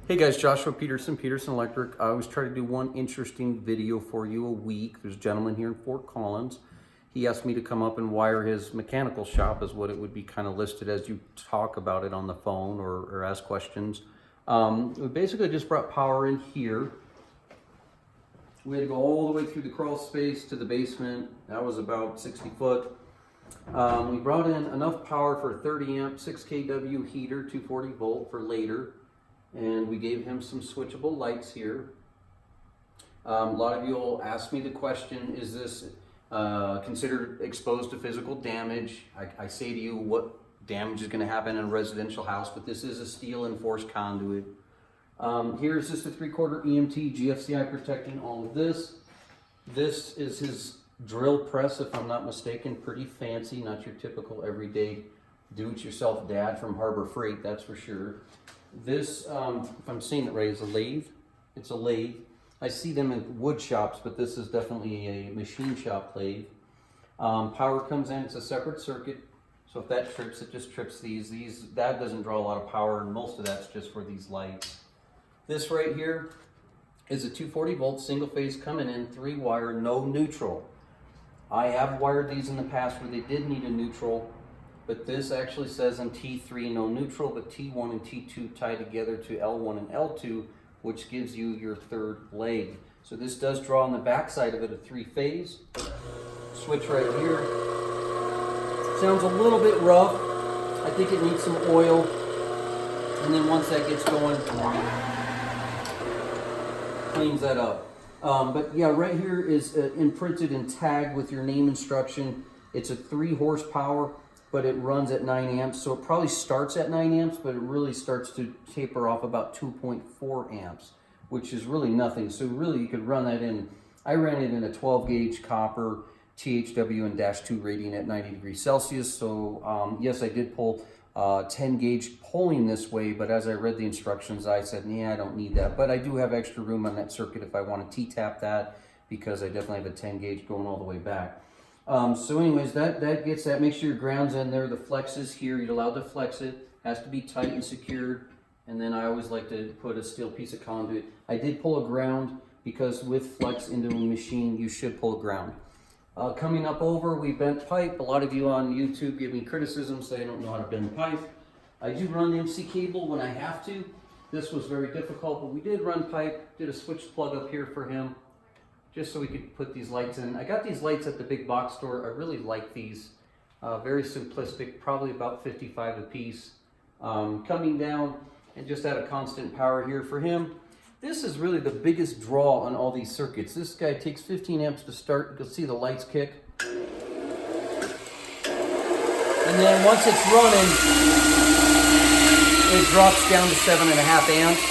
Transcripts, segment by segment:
Hey guys, Joshua Peterson, Peterson Electric. I always try to do one interesting video for you a week. There's a gentleman here in Fort Collins. He asked me to come up and wire his mechanical shop, is what it would be kind of listed as you talk about it on the phone or ask questions. We basically just brought power in here. We had to go all the way through the crawl space to the basement. That was about 60 foot. We brought in enough power for a 30 amp, 6 kW heater, 240 volt for later. And we gave him some switchable lights here. A lot of you will ask me the question, is this considered exposed to physical damage? I say to you, what damage is going to happen in a residential house, but this is a steel enforced conduit. Here's just a 3/4 EMT GFCI protecting all of this. This is his drill press, if I'm not mistaken, pretty fancy, not your typical everyday do-it-yourself dad from Harbor Freight, that's for sure. This, if I'm seeing it right, is a lathe. It's a lathe. I see them in wood shops, but this is definitely a machine shop lathe. Power comes in, it's a separate circuit. So if that trips, it just trips these. That doesn't draw a lot of power, and most of that's just for these lights. This right here is a 240 volt single phase coming in, 3-wire, no neutral. I have wired these in the past where they did need a neutral, but this actually says on T3 no neutral, but T1 and T2 tie together to L1 and L2, which gives you your third leg. So this does draw on the back side of it a 3-phase. Switch right here. Sounds a little bit rough. I think it needs some oil. And then once that gets going, cleans that up. But yeah, right here is imprinted and tagged with your name instruction. It's a 3 horsepower. But it runs at 9 amps, so it probably starts at 9 amps, but it really starts to taper off about 2.4 amps, which is really nothing. So really you could run that in. I ran it in a 12 gauge copper THW and -2 rating at 90 degrees Celsius. So yes, I did pull 10 gauge pulling this way, but as I read the instructions, I said, yeah, I don't need that. But I do have extra room on that circuit if I want to T-tap that, because I definitely have a 10 gauge going all the way back. So anyways, that gets that. Make sure your ground's in there. The flex is here. You're allowed to flex it. Has to be tight and secured. And then I always like to put a steel piece of conduit. I did pull a ground because with flex into a machine, you should pull a ground. Coming up over, we bent pipe. A lot of you on YouTube give me criticism, say I don't know how to bend pipe. I do run the MC cable when I have to. This was very difficult, but we did run pipe. Did a switch plug up here for him, just so we could put these lights in. I got these lights at the big box store. I really like these. Very simplistic, probably about 55 a piece. Coming down and just add a constant power here for him. This is really the biggest draw on all these circuits. This guy takes 15 amps to start. You can see the lights kick. And then once it's running, it drops down to 7.5 amps.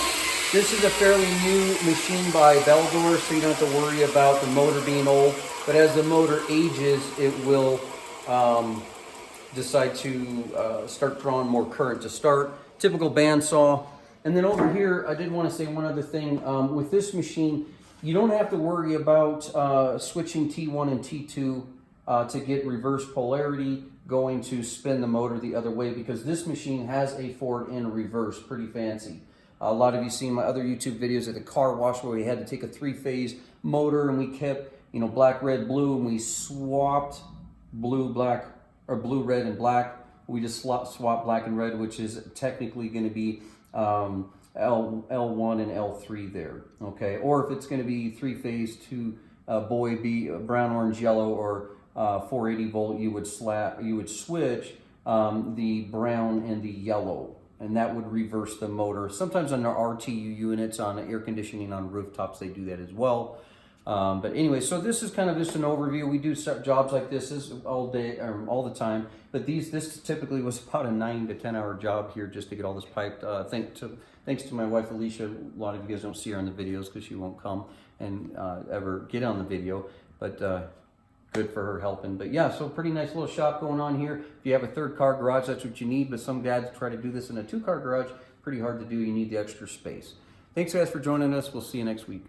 This is a fairly new machine by Beldor, so you don't have to worry about the motor being old. But as the motor ages, it will decide to start drawing more current to start. Typical bandsaw. And then over here, I did want to say one other thing. With this machine, you don't have to worry about switching T1 and T2 to get reverse polarity going to spin the motor the other way, because this machine has a forward and a reverse, pretty fancy. A lot of you seen my other YouTube videos at the car wash where we had to take a 3-phase motor and we kept, black, red, blue, and we swapped blue, black, or blue, red, and black. We just swapped black and red, which is technically going to be L1 and L3 there, okay? Or if it's going to be 3-phase to be brown, orange, yellow, or 480 volt, you would switch the brown and the yellow, and that would reverse the motor. Sometimes on the RTU units, on air conditioning on rooftops, they do that as well. But anyway, so this is kind of just an overview. We do jobs like this all day, all the time. But this typically was about a 9 to 10 hour job here just to get all this piped. Thanks to my wife Alicia. A lot of you guys don't see her in the videos because she won't come and ever get on the video. But good for her helping. But yeah, so pretty nice little shop going on here. If you have a 3rd-car garage, that's what you need. But some guys try to do this in a 2-car garage. Pretty hard to do. You need the extra space. Thanks guys for joining us. We'll see you next week.